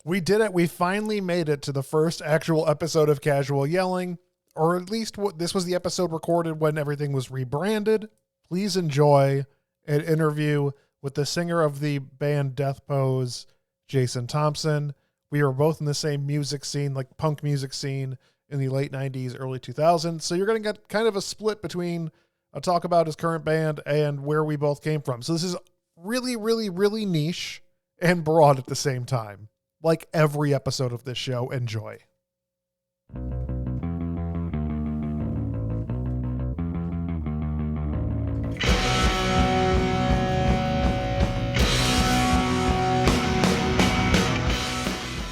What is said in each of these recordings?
We did it. We finally made it to the first actual episode of Casual Yelling, or at least this was the episode recorded when everything was rebranded. Please enjoy an interview with the singer of the band Death Pose, Jason Thompson. We were both in the same music scene, like punk music scene in the late 90s, early 2000s. So you're going to get kind of a split between a talk about his current band and where we both came from. So this is really, really, really niche and broad at the same time. Like every episode of this show, enjoy.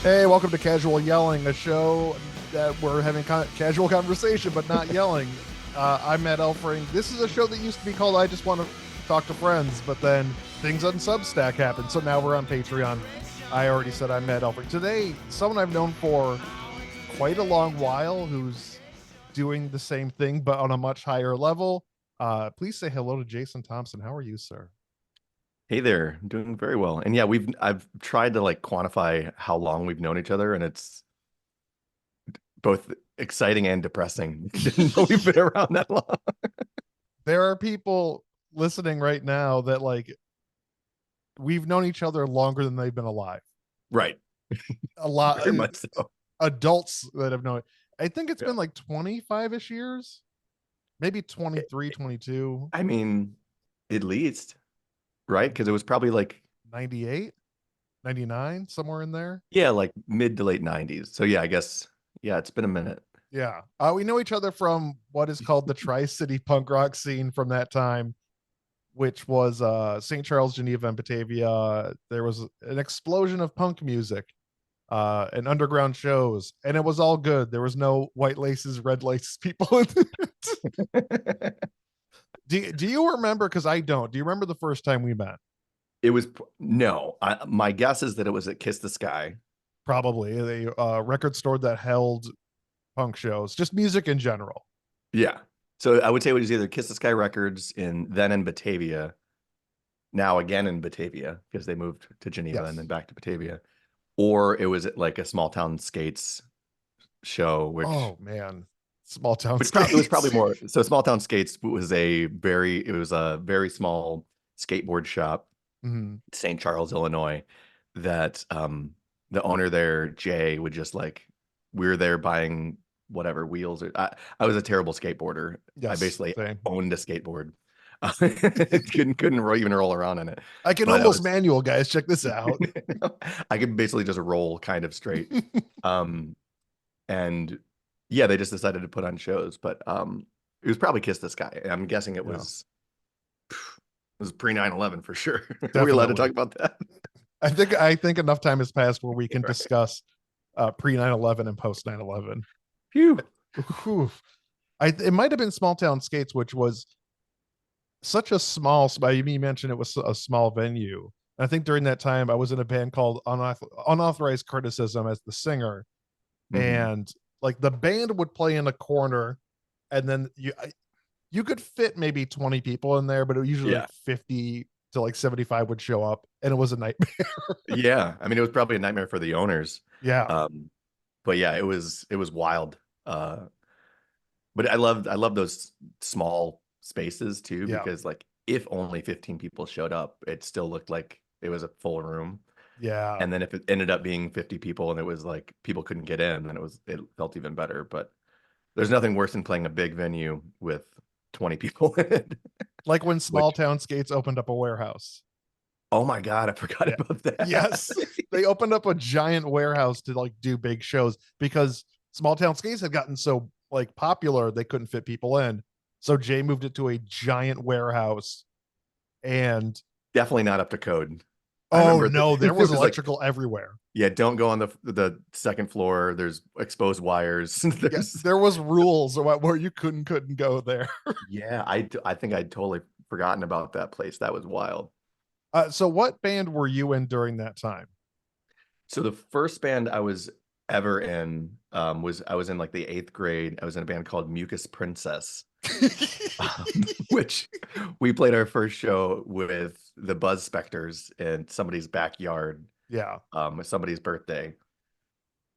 Hey, welcome to Casual Yelling, a show that we're having casual conversation, but not yelling. I'm Matt Elfring. This is a show that used to be called I Just Want to Talk to Friends, but then things on Substack happened, so now we're on Patreon. I already said I'm Matt Elfring. Today, someone I've known for quite a long while who's doing the same thing, but on a much higher level. Please say hello to Jason Thompson. How are you, sir? Hey there, I'm doing very well. And yeah, I've tried to like quantify how long we've known each other, and it's both exciting and depressing. Didn't know we've been around that long. There are people listening right now that like we've known each other longer than they've been alive. Right. A lot Very much so. Adults that have known. I think it's been like 25-ish years, maybe 23, 22. I mean, at least, right? Because it was probably like 98, 99, somewhere in there. Yeah, like mid to late 90s. So yeah, I guess, yeah, it's been a minute. Yeah. We know each other from what is called the Tri-City punk rock scene from that time, which was St. Charles, Geneva, and Batavia. There was an explosion of punk music and underground shows, and it was all good. There was no white laces, red laces people in it. Do you remember? Because I don't. Do you remember the first time we met? It was no. My guess is that it was at Kiss the Sky. Probably a record store that held punk shows, just music in general. Yeah. So I would say it was either Kiss the Sky Records in Batavia, now again in Batavia because they moved to Geneva and then back to Batavia, or it was like a Small Town Skates show. Which Small Town Skates. It was probably more. So Small Town Skates was a very small skateboard shop, St. Charles, Illinois, that the owner there, Jay, would just like, we were there buying whatever wheels. I was a terrible skateboarder. Yes, I basically same. owned a skateboard. couldn't even roll around in it. I can almost manual, guys. Check this out. I could basically just roll kind of straight. And yeah, they just decided to put on shows, but it was probably Kiss the Sky. I'm guessing it was pre 9/11 for sure. Are we allowed to talk about that? I think enough time has passed where we can discuss pre 9/11 and post 9/11. Phew. It might have been Small Town Skates, which was such a small. You mentioned it was a small venue. And I think during that time I was in a band called Unauthorized Criticism as the singer, and like the band would play in a corner, and then you could fit maybe 20 people in there, but it was usually like 50 to like 75 would show up, and it was a nightmare. Yeah, I mean, it was probably a nightmare for the owners. Yeah. But yeah, it was wild. But I love those small spaces too, because like if only 15 people showed up, it still looked like it was a full room. Yeah. And then if it ended up being 50 people and it was like people couldn't get in, then it felt even better. But there's nothing worse than playing a big venue with 20 people in it. Like when Small Town Skates opened up a warehouse. Oh my God, I forgot about that. Yes. They opened up a giant warehouse to like do big shows because Small Town Skates had gotten so like popular they couldn't fit people in. So Jay moved it to a giant warehouse, and definitely not up to code. Oh no, there was electrical everywhere. Yeah, don't go on the second floor. There's exposed wires. Yes, there was rules about where you couldn't go there. Yeah, I think I'd totally forgotten about that place. That was wild. So what band were you in during that time? So the first band I was ever in was I was in like the 8th grade. I was in a band called Mucus Princess, which we played our first show with the Buzz Specters in somebody's backyard. Yeah. Somebody's birthday.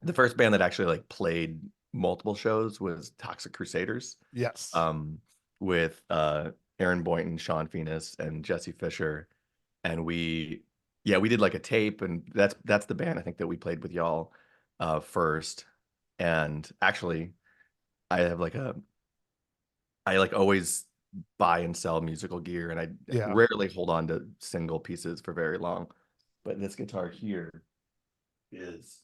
The first band that actually like played multiple shows was Toxic Crusaders. Yes. With Aaron Boynton, Sean Phoenix, and Jesse Fisher. And we did like a tape, and that's the band I think that we played with y'all first. And actually, I have like I like always buy and sell musical gear, and I Yeah. rarely hold on to single pieces for very long. But this guitar here is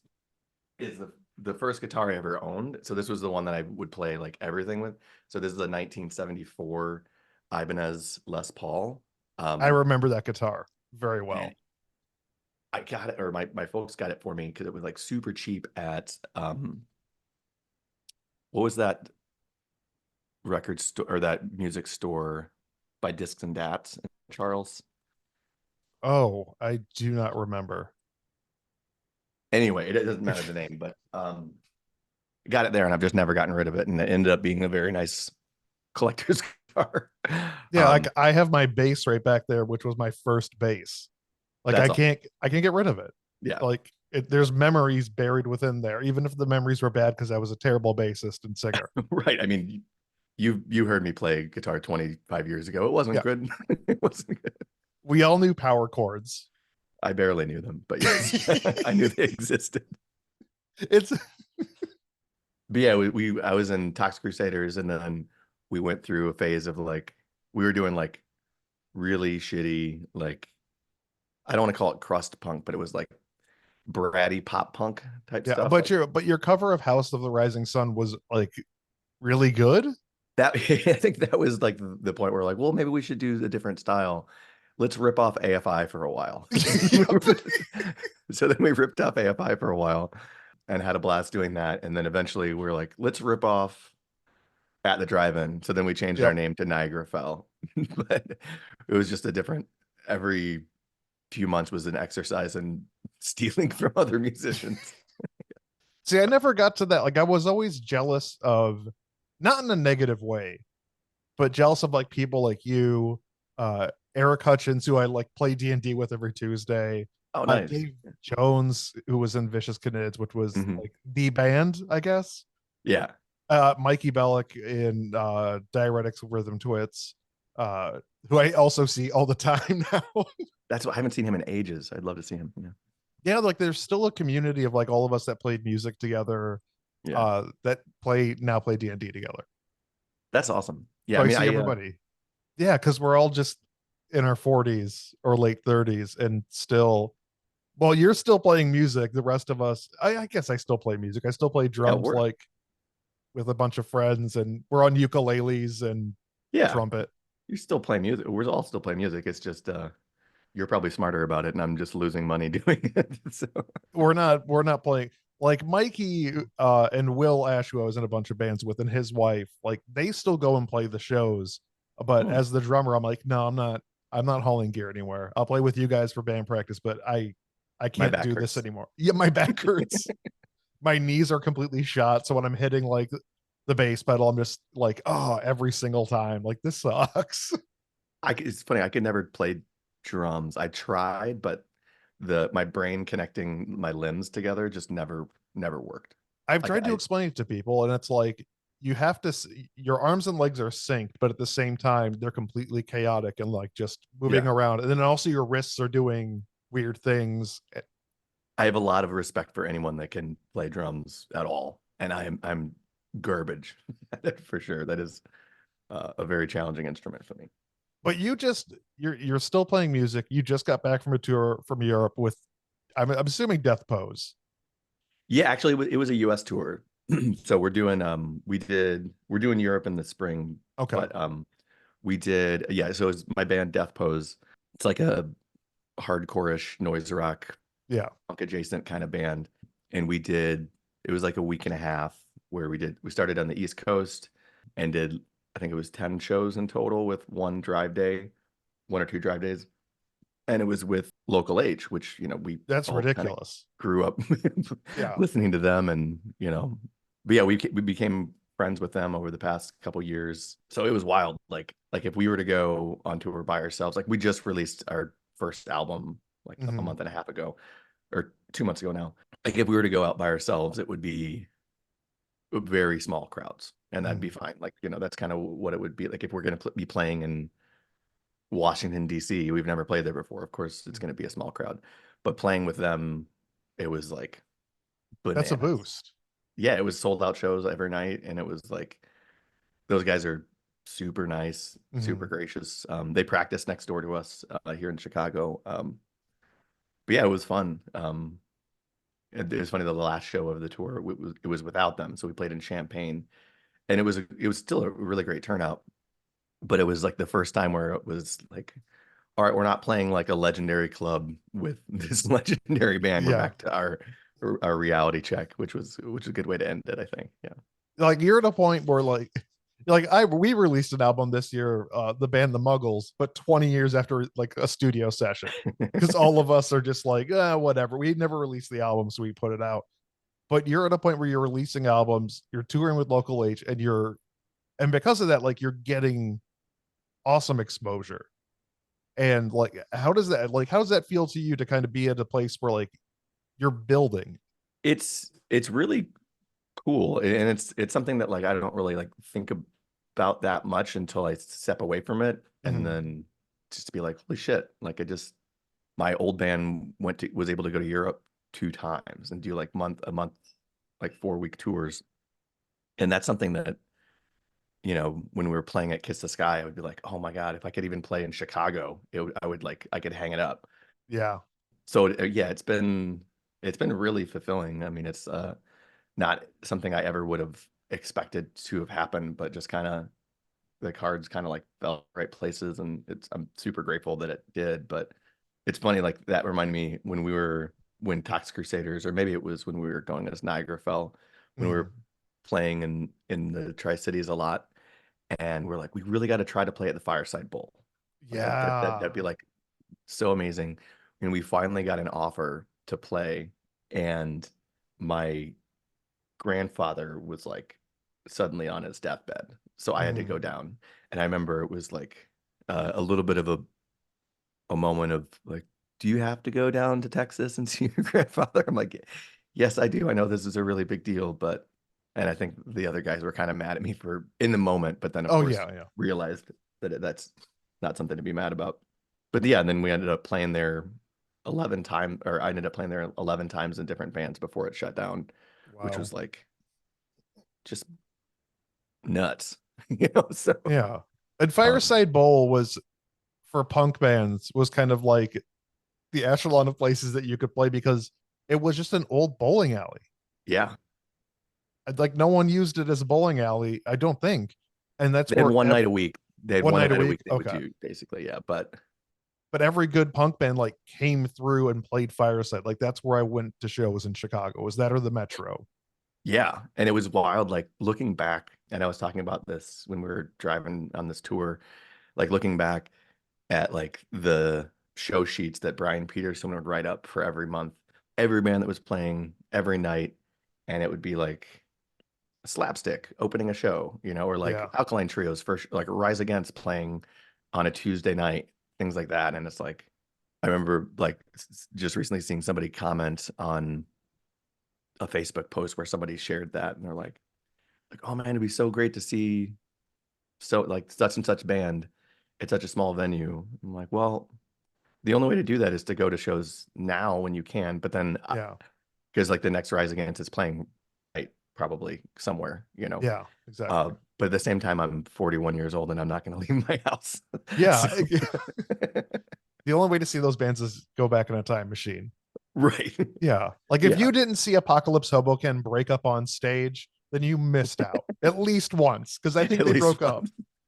the first guitar I ever owned. So this was the one that I would play like everything with. So this is a 1974 Ibanez Les Paul. I remember that guitar very well. I got it, or my folks got it for me because it was like super cheap at what was that record store or that music store by Discs and Dats in Charles? Oh, I do not remember. Anyway, it doesn't matter the name, but got it there, and I've just never gotten rid of it, and it ended up being a very nice collector's guitar. Yeah, like I have my bass right back there, which was my first bass. Like I can't get rid of it. Yeah. Like there's memories buried within there, even if the memories were bad because I was a terrible bassist and singer. Right. I mean, you heard me play guitar 25 years ago. It wasn't good. It wasn't good. We all knew power chords. I barely knew them, but yes, I knew they existed. It's But yeah, I was in Toxic Crusaders, and then we went through a phase of like we were doing like really shitty, like I don't want to call it crust punk, but it was like bratty pop punk type stuff. But your cover of House of the Rising Sun was like really good. That I think that was like the point where like, well, maybe we should do a different style. Let's rip off AFI for a while. So then we ripped off AFI for a while and had a blast doing that. And then eventually we were like, let's rip off At the Drive-In. So then we changed our name to Niagara Fell. But it was just a different, every few months was an exercise in stealing from other musicians. See, I never got to that. Like I was always jealous of, not in a negative way, but jealous of like people like you, Eric Hutchins, who I like play D&D with every Tuesday. Oh, nice. Dave Jones, who was in Vicious Canids, which was like the band, I guess. Yeah. Mikey Bellick in Diuretics Rhythm Twits, who I also see all the time now. That's what I haven't seen him in ages. I'd love to see him. Yeah, like there's still a community of like all of us that played music together, that play D&D together. That's awesome. Yeah, So I see everybody. Yeah, because we're all just in our 40s or late 30s and still, well, you're still playing music. The rest of us, I guess I still play music. I still play drums like with a bunch of friends, and we're on ukuleles and trumpet. You still play music. We're all still playing music. It's just you're probably smarter about it, and I'm just losing money doing it. So we're not playing. Like Mikey and Will Ash, who I was in a bunch of bands with, and his wife, like they still go and play the shows. But as the drummer, I'm like, no, I'm not hauling gear anywhere. I'll play with you guys for band practice, but I can't do this anymore. Yeah, my back hurts. My knees are completely shot. So when I'm hitting like the bass pedal, I'm just like, oh, every single time. Like this sucks. It's funny. I could never play drums. I tried, but my brain connecting my limbs together just never worked. I've tried to explain it to people, and it's like you have to, your arms and legs are synced, but at the same time they're completely chaotic and like just moving around, and then also your wrists are doing weird things. I have a lot of respect for anyone that can play drums at all, and I'm garbage for sure. That is a very challenging instrument for me. But you're still playing music. You just got back from a tour from Europe with, I'm assuming, Death Pose. Yeah, actually, it was a U.S. tour. So we're doing Europe in the spring. Okay. But we did, so it's my band Death Pose. It's like a hardcore-ish noise rock, punk adjacent kind of band. And it was like a week and a half where we started on the East Coast and did, I think it was 10 shows in total with one or two drive days. And it was with Local H, which, that's ridiculous. Grew up listening to them, and, but yeah, we became friends with them over the past couple years. So it was wild. Like if we were to go on tour by ourselves, like we just released our first album like a month and a half ago or 2 months ago now. like if we were to go out by ourselves, it would be very small crowds, and that'd be fine. Like, that's kind of what it would be. Like if we're going to be playing in Washington, D.C., we've never played there before. Of course, it's going to be a small crowd, but playing with them, it was like That's a bananas. boost. Yeah, it was sold out shows every night, and it was like those guys are super nice, super gracious. They practice next door to us here in Chicago. But yeah, it was fun. It was funny. The last show of the tour, it was without them, so we played in Champaign, and it was still a really great turnout. But it was like the first time where it was like, all right, we're not playing like a legendary club with this legendary band. We're Yeah. back to our reality check, which is a good way to end it, I think. Yeah. Like you're at a point where we released an album this year, the band The Muggles, but 20 years after like a studio session, because all of us are just like, whatever. We never released the album, so we put it out. But you're at a point where you're releasing albums, you're touring with Local H, and because of that, like you're getting awesome exposure. And like, how does that feel to you to kind of be at a place where like you're building? It's really cool, and it's something that like I don't really like think about that much until I step away from it, and then just to be like, holy shit, like my old band was able to go to Europe 2 times and do like a month, like 4-week tours, and that's something that when we were playing at Kiss the Sky, I would be like, oh my god, if I could even play in Chicago, I could hang it up. Yeah. So yeah, it's been really fulfilling. I mean, it's not something I ever would have expected to have happened, but just kind of the cards kind of like fell right places, and I'm super grateful that it did. But it's funny, like that reminded me when Tox Crusaders, or maybe it was when we were going as Niagara Fell, when we were playing in the Tri-Cities a lot, and we're like, we really got to try to play at the Fireside Bowl. Like that'd be like so amazing. And we finally got an offer to play, and my grandfather was like suddenly on his deathbed, so I had to go down. And I remember it was like a little bit of a moment of like, do you have to go down to Texas and see your grandfather? I'm like, yes, I do. I know this is a really big deal, but and I think the other guys were kind of mad at me for in the moment, but then of course realized that that's not something to be mad about. But yeah, and then we ended up playing there 11 times, or I ended up playing there 11 times in different bands before it shut down, which was like just nuts, so yeah. And Fireside Bowl was, for punk bands, was kind of like the echelon of places that you could play, because it was just an old bowling alley. Yeah. Like no one used it as a bowling alley, I don't think. And that's they had where one night a week. They had one one night night a a week. week they would do, basically. Yeah. But every good punk band like came through and played Fireside. Like that's where I went to shows in Chicago. Was that or the Metro? yeah, and it was wild. Like looking back, and I was talking about this when we were driving on this tour, like looking back at like the show sheets that Brian Peterson would write up for every month, every band that was playing every night, and it would be like Slapstick opening a show, or like Alkaline Trios first, like Rise Against playing on a Tuesday night, things like that. And it's like, I remember like just recently seeing somebody comment on a Facebook post where somebody shared that, and they're like, oh man, it'd be so great to see so like such and such band at such a small venue. I'm like, well, the only way to do that is to go to shows now when you can, but then because like the next Rise Against is playing right probably somewhere, Yeah, exactly. But at the same time, I'm 41 years old and I'm not going to leave my house. Yeah. The only way to see those bands is go back in a time machine. Right. Yeah. Like if you didn't see Apocalypse Hoboken break up on stage, then you missed out at least once. Because I think they broke up.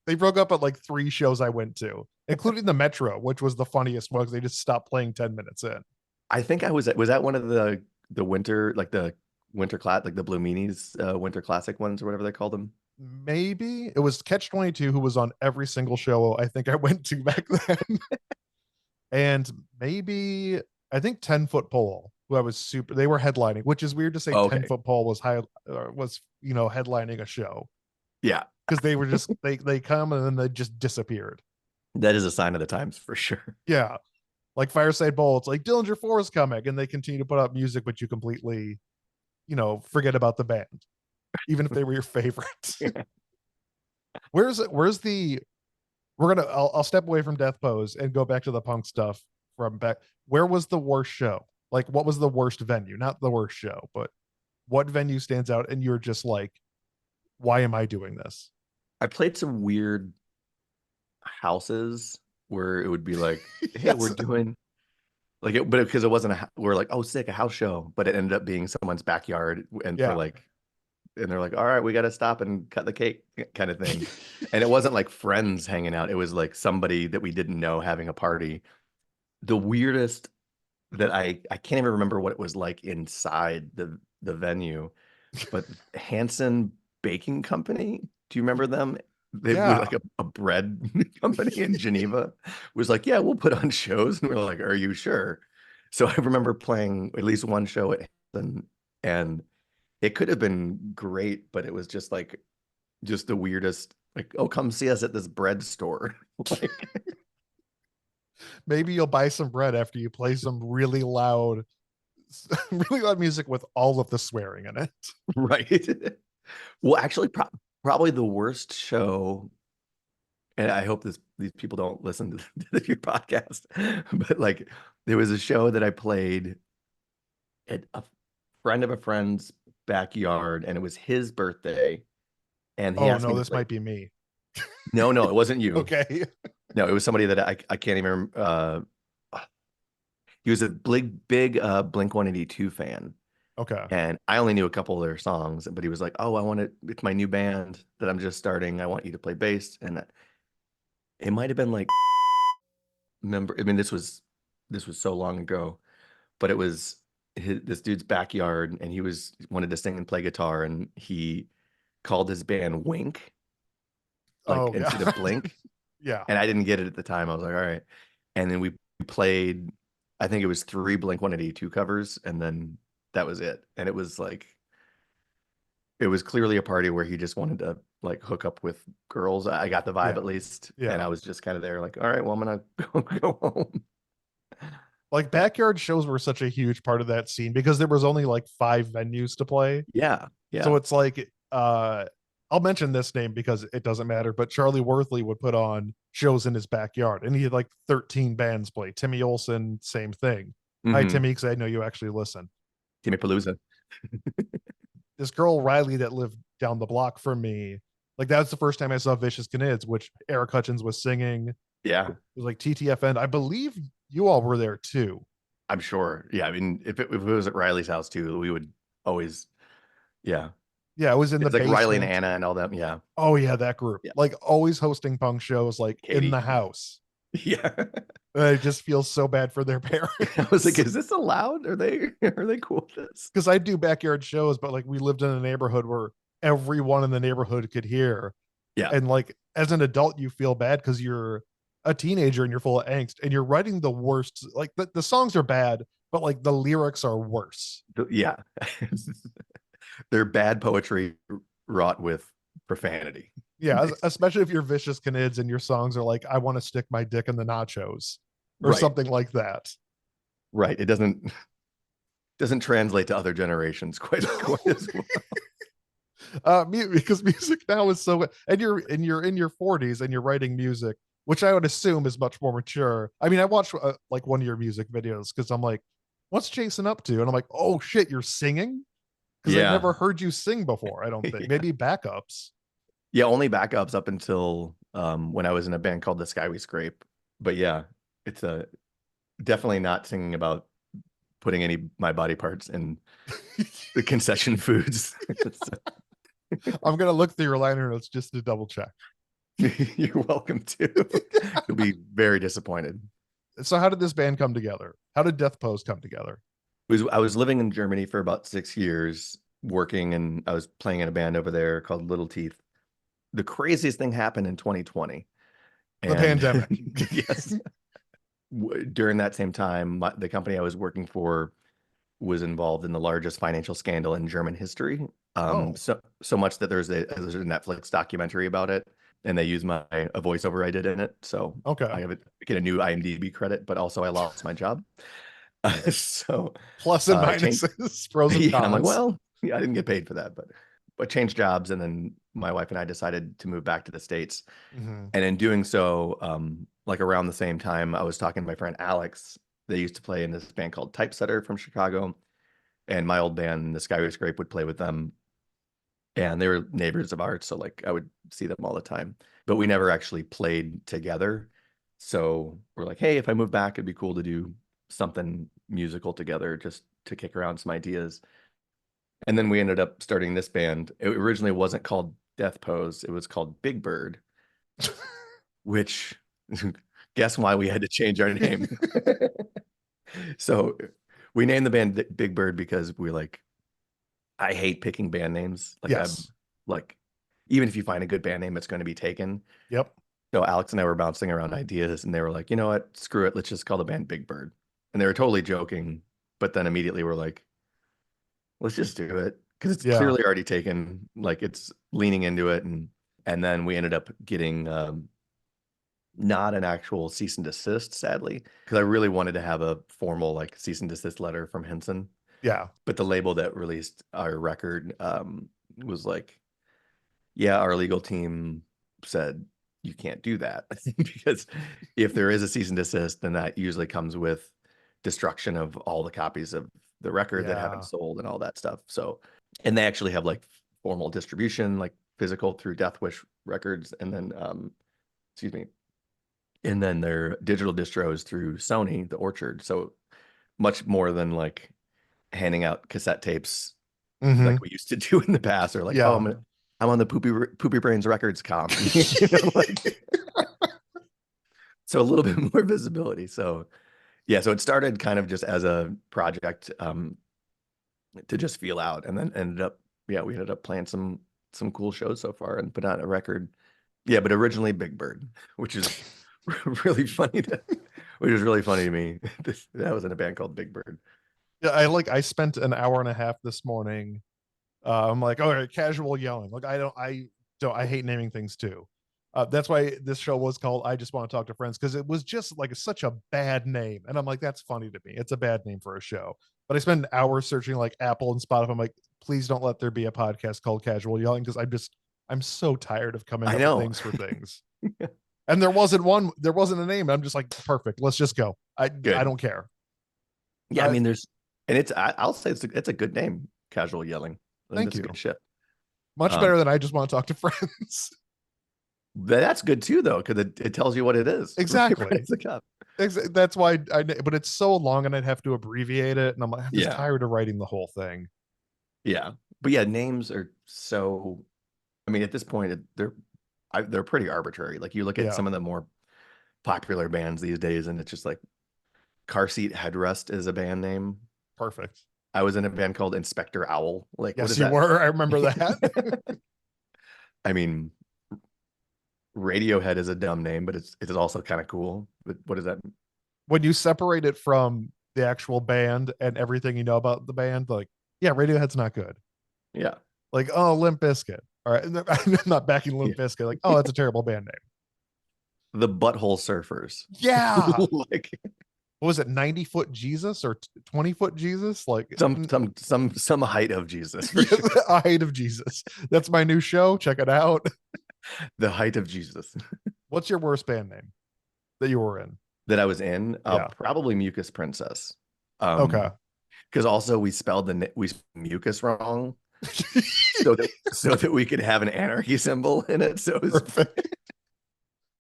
They broke up at like 3 shows I went to, including the Metro, which was the funniest one because they just stopped playing 10 minutes in. I think was that one of the winter, like the winter class, like the Blue Meanies winter classic ones or whatever they called them. Maybe it was Catch 22, who was on every single show I think I went to back then. And maybe I think 10-Foot Pole, who I was they were headlining, which is weird to say. 10-Foot Pole was headlining a show. Yeah, because they were just they come and then they just disappeared. That is a sign of the times for sure. Yeah, Like Fireside Bowl, it's like Dillinger 4 is coming, and they continue to put out music, but you completely, forget about the band, even if they were your favorite. Where's the I'll step away from Death Pose and go back to the punk stuff from back. Where was the worst show? Like, what was the worst venue? Not the worst show, but what venue stands out and you're just like, why am I doing this? I played some weird houses where it would be like, hey, we're Yes. doing like it, but because it wasn't we're like, oh, sick, a house show, but it ended up being someone's backyard, and for Yeah. like, and they're like, all right, we got to stop and cut the cake, kind of thing. And it wasn't like friends hanging out; it was like somebody that we didn't know having a party. The weirdest that I can't even remember what it was like inside the venue, but Hanson Baking Company. Do you remember them? They were Yeah. like a bread company in Geneva. Was like, yeah, we'll put on shows. And we're like, are you sure? So I remember playing at least one show at Hanson, and it could have been great, but it was just the weirdest. Like, oh, come see us at this bread store. Like, Maybe you'll buy some bread after you play some really loud, really loud music with all of the swearing in it. right. Well, actually, probably the worst show, and I hope these people don't listen to your podcast, but like there was a show that I played at a friend of a friend's backyard, and it was his birthday, and he Oh asked me no, to this play. might be me. No, no, it wasn't you. Okay. No, it was somebody that I can't even. He was a big Blink 182 fan. Okay. And I only knew a couple of their songs, but he was like, "Oh, it's my new band that I'm just starting. I want you to play bass." And it might have been like, remember, I mean, this was so long ago, but it was this dude's backyard, and he wanted to sing and play guitar, and he called his band Wink, like Oh instead of god. Blink. Yeah. And I didn't get it at the time. I was like, all right. And then we played, I think it was three Blink 182 covers, and then that was it. And it was clearly a party where he just wanted to like hook up with girls. I got the vibe Yeah. at least. And Yeah. I was just kind of there like, all right, well, I'm gonna go home. Like backyard shows were such a huge part of that scene because there was only like 5 venues to play. Yeah. So Yeah. it's like I'll mention this name because it doesn't matter, but Charlie Worthley would put on shows in his backyard and he had like 13 bands play. Timmy Olsen, same thing. Hi Mm-hmm. Timmy, because I know you actually listen. Timmy Palooza. This girl Riley that lived down the block from me, like that's the first time I saw Vicious Knids, which Eric Hutchins was singing. Yeah. It was like TTFN. I believe you all were there too. I'm sure. Yeah. I mean, if it was at Riley's house too, we would always, yeah. Yeah, it was in the It's like Riley and basement. Anna and all that. Yeah. Oh yeah, that group. Yeah. Like always hosting punk shows like in the Katie. house. Yeah. And I just feel so bad for their I was like, parents. is this allowed? Are they cool with this? Because I do backyard shows, but like we lived in a neighborhood where everyone in the neighborhood could hear. Yeah. And like as an adult, you feel bad because you're a teenager and you're full of angst and you're writing the worst. Like the songs are bad, but like the lyrics are worse. Yeah. They're bad poetry wrought with profanity. Yeah, especially if you're Vicious Knids and your songs are like, I want to stick my dick in the nachos or Right. something like that. Right. It doesn't translate to other generations quite as well. Because music now is so, and you're in your 40s and you're writing music, which I would assume is much more mature. I mean, I watched like one of your music videos because I'm like, what's Jason up to? And I'm like, oh shit, you're singing? Because I've Yeah. never heard you sing before. I don't think. Yeah. Maybe backups. Yeah, only backups up until when I was in a band called The Sky We Scrape. But yeah, it's definitely not singing about putting any my body parts in the concession foods. I'm gonna look through your liner notes just to double check. You're welcome to. You'll be very disappointed. So how did this band come together? How did Death Pose come together? I was living in Germany for about 6 years, working, and I was playing in a band over there called Little Teeth. The craziest thing happened in 2020. The And pandemic. yes, during that same time, the company I was working for was involved in the largest financial scandal in German history. Oh, So much that there's a Netflix documentary about it. and they use a voiceover I did in it. So Okay. I get a new IMDb credit, but also I lost my job. So plus and changed, minuses, pros and yeah, I'm like, cons. well, yeah, I didn't get paid for that, but changed jobs, and then my wife and I decided to move back to the States. Mm-hmm. And in doing so, like around the same time, I was talking to my friend Alex. They used to play in this band called Typesetter from Chicago, and my old band, The Sky Was Grape, would play with them. And they were neighbors of ours, so like I would see them all the time, but we never actually played together. So we're like, hey, if I move back, it'd be cool to do something musical together, just to kick around some ideas. And then we ended up starting this band. It originally wasn't called Death Pose, it was called Big Bird, which guess why we had to change our name. So we named the band Big Bird because we like, I hate picking band names. Like I'm Yes. like, even if you find a good band name, it's going to be taken. Yep. So Alex and I were bouncing around ideas, and they were like, you know what, screw it, let's just call the band Big Bird. And they were totally joking, but then immediately we're like, let's just do it because it's Yeah. clearly already taken. Like it's leaning into it, and then we ended up getting not an actual cease and desist, sadly, because I really wanted to have a formal like cease and desist letter from Henson. Yeah. But the label that released our record was like, yeah, our legal team said you can't do that because if there is a cease and desist, then that usually comes with destruction of all the copies of the record that haven't Yeah. sold and all that stuff. So, and they actually have like formal distribution, like physical through Death Wish Records, and then excuse me, and then their digital distros through Sony, the Orchard. So much more than like handing out cassette tapes Mm-hmm. like we used to do in the past, or like, oh, Yeah. I'm on the Poopy Brains Records comp, you know, like so a little bit more visibility. So yeah, so it started kind of just as a project to just feel out, and then ended up, yeah, we ended up playing some cool shows so far and put out a record. Yeah, but originally Big Bird, which is really funny which is really funny to me. That was in a band called Big Bird. Yeah. I spent an hour and a half this morning. I'm like, all right, casual yelling. Like I hate naming things too. That's why this show was called I Just Want to Talk to Friends, because it was just like such a bad name. And I'm like, that's funny to me. It's a bad name for a show. But I spend hours searching like Apple and Spotify. I'm like, please don't let there be a podcast called Casual Yelling, because I'm so tired of coming I up with know. things for things. And there wasn't a name. I'm just like, perfect. Let's just go. I Good. don't care. Yeah, I mean, I'll say it's a good name, Casual Yelling. I think Thank that's you. good shit. Much better than I Just Want to Talk to Friends. That's good too, though, because it tells you what it is. Exactly. Right, it's a cup. That's why but it's so long and I'd have to abbreviate it. And I'm just Yeah. tired of writing the whole thing. Yeah. But yeah, names are so, I mean, at this point, they're pretty arbitrary. Like you look at Yeah. some of the more popular bands these days, and it's just like Car Seat Headrest is a band name. Perfect. I was in a band called Inspector Owl. Like, what Yes, is you that? were. I remember that. I mean, Radiohead is a dumb name, but it's also kind of cool. But what does that mean? When you separate it from the actual band and everything you know about the band, like, yeah, Radiohead's not good. Yeah. Like, oh, Limp Bizkit. All right. I'm not backing Limp Bizkit. Like, oh, that's a terrible band name. The Butthole Surfers. Yeah. Like, what was it, 90-foot Jesus or 20-foot Jesus? Like some height of Jesus. For yeah, sure. the height of Jesus. That's my new show. Check it out. The height of Jesus. What's your worst band name that you were in? That I was in, Yeah. probably Mucus Princess. Okay. Because also we spelled mucus wrong, so that we could have an anarchy symbol in it. So it was perfect.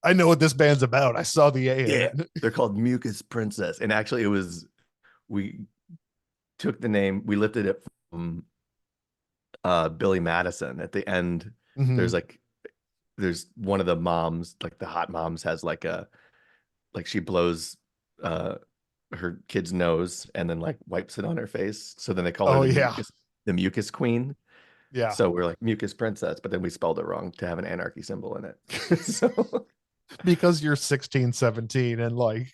I know what this band's about. I saw the A in it. They're called Mucus Princess, and actually we took the name, we lifted it from Billy Madison. At the end, Mm-hmm. there's one of the moms, like the hot moms, has like she blows her kid's nose and then like wipes it on her face. So then they call her the mucus queen. Yeah. So we're like Mucus Princess, but then we spelled it wrong to have an anarchy symbol in it. So because you're 16, 17 and like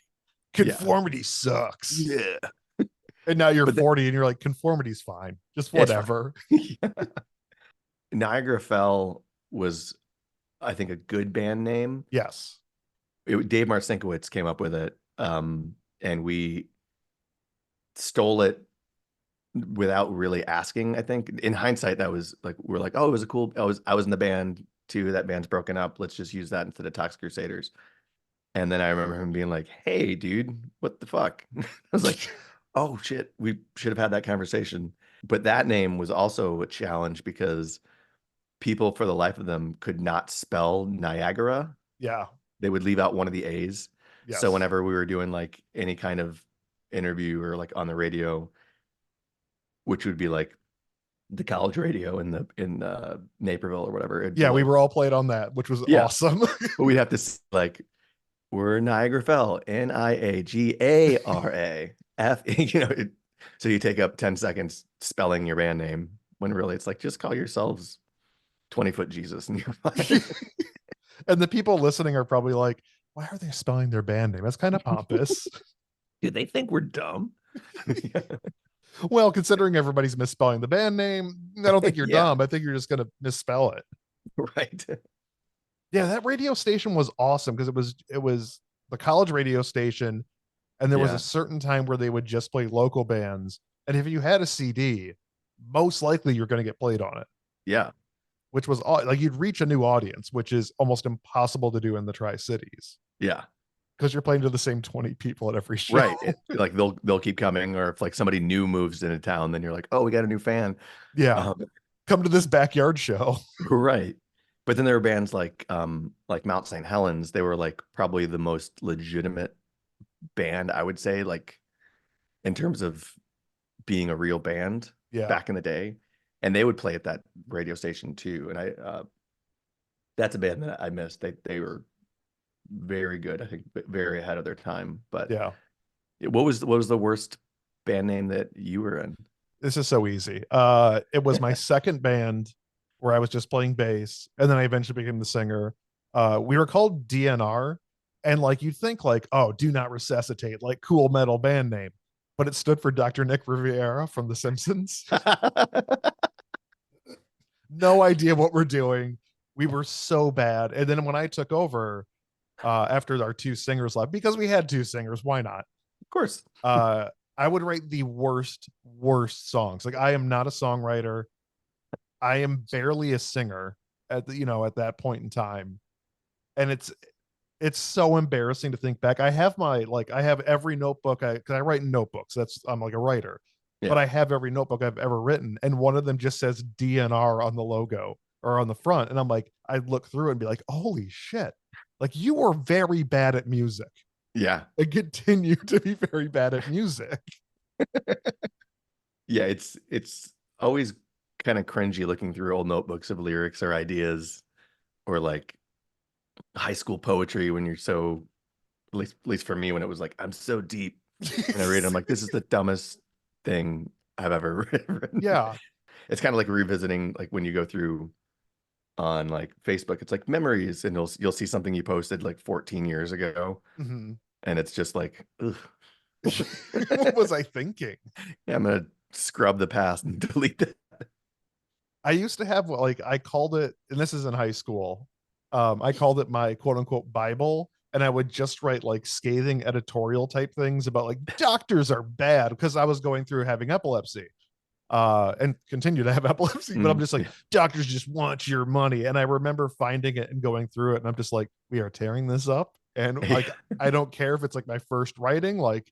conformity sucks. Yeah. And now you're 40 and you're like, conformity's fine. Just whatever. Niagara Fell was I think, a good band name. Yes. Dave Marcinkowitz came up with it, and we stole it without really asking. I think in hindsight, that was like, we're like, oh, it was a cool. I was in the band too. That band's broken up. Let's just use that instead of Toxic Crusaders. And then I remember him being like, "Hey, dude, what the fuck?" I was like, "Oh shit, we should have had that conversation." But that name was also a challenge because people, for the life of them, could not spell Niagara. Yeah. They would leave out one of the A's. So Yes. whenever we were doing like any kind of interview or like on the radio, which would be like the college radio in Naperville or whatever, it'd be Yeah, we like, were all played on that, which was yeah, awesome. but we'd have to like, we're Niagara Fell, Niagara so you take up 10 seconds spelling your band name when really it's like, just call yourselves 20-foot Jesus and you're fine. And the people listening are probably like, why are they spelling their band name? That's kind of pompous. Do they think we're dumb? Well, considering everybody's misspelling the band name, I don't think you're Yeah. dumb. I think you're just going to misspell it. Right. Yeah, that radio station was awesome because it was the college radio station, and there was Yeah. a certain time where they would just play local bands. And if you had a CD, most likely you're going to get played on it, Yeah. which was like you'd reach a new audience, which is almost impossible to do in the Tri-Cities Yeah. because you're playing to the same 20 people at every show. Right. Like they'll keep coming, or if like somebody new moves into town, then you're like, oh, we got a new fan. Yeah. Come to this backyard show. Right. But then there were bands like Mount St. Helens. They were like probably the most legitimate band, I would say, like in terms of being a real band Yeah. back in the day. And they would play at that radio station too. And that's a band that I missed. They were very good. I think very ahead of their time. But Yeah. what was the worst band name that you were in? This is so easy. It was my second band where I was just playing bass, and then I eventually became the singer. We were called DNR, and like you'd think like, oh, do not resuscitate, like cool metal band name, but it stood for Dr. Nick Riviera from The Simpsons. No idea what we're doing. We were so bad. And then when I took over, after our two singers left, because we had two singers, why not? Of course. I would write the worst songs. Like I am not a songwriter. I am barely a singer at that point in time. And it's so embarrassing to think back. I have every notebook cause I write in notebooks. I'm like a writer. Yeah. But I have every notebook I've ever written, and one of them just says DNR on the logo or on the front. And I'm like, I look through it and be like, holy shit. Like you were very bad at music. Yeah. And continue to be very bad at music. Yeah, it's always kind of cringy looking through old notebooks of lyrics or ideas, or like high school poetry when you're so, at least for me, when it was like, I'm so deep and I read it, I'm like, this is the dumbest thing I've ever written. Yeah. It's kind of like revisiting, like when you go through on like Facebook, it's like memories, and you'll see something you posted like 14 years ago. Mm-hmm. And it's just like, ugh. What was I thinking? Yeah, I'm gonna scrub the past and delete that. I used to have I called it, and this is in high school. I called it my quote unquote Bible, and I would just write like scathing editorial type things about like doctors are bad because I was going through having epilepsy. And continue to have epilepsy, but I'm just like, doctors just want your money. And I remember finding it and going through it, and I'm just like, we are tearing this up. And like, I don't care if it's like my first writing, like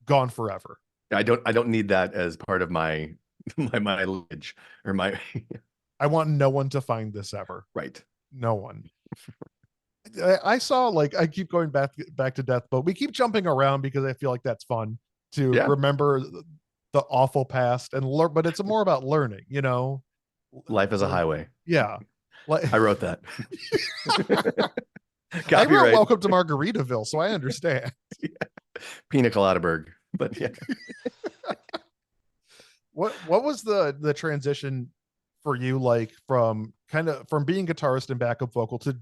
gone forever. I don't need that as part of my lineage or my I want no one to find this ever. right. No one. I saw I keep going back to Death Boat. We keep jumping around because I feel like that's fun to remember the awful past and learn, but it's more about learning, Life is a highway. Yeah. I wrote that. I wrote Welcome to Margaritaville, so I understand. Yeah. Pina Colada Berg, but yeah. What was the transition for you, like from being guitarist and backup vocal to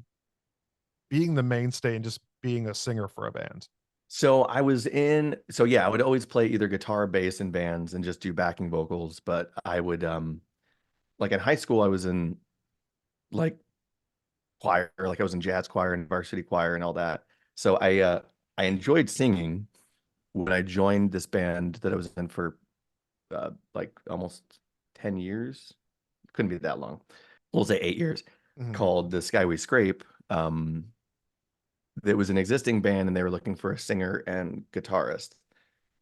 being the mainstay and just being a singer for a band? So I would always play either guitar, bass in bands and just do backing vocals. But I would like in high school, I was in like choir, like I was in jazz choir and varsity choir and all that. So I enjoyed singing when I joined this band that I was in for like almost 10 years. Couldn't be that long. We'll say 8 years, called The Sky We Scrape. It was an existing band and they were looking for a singer and guitarist.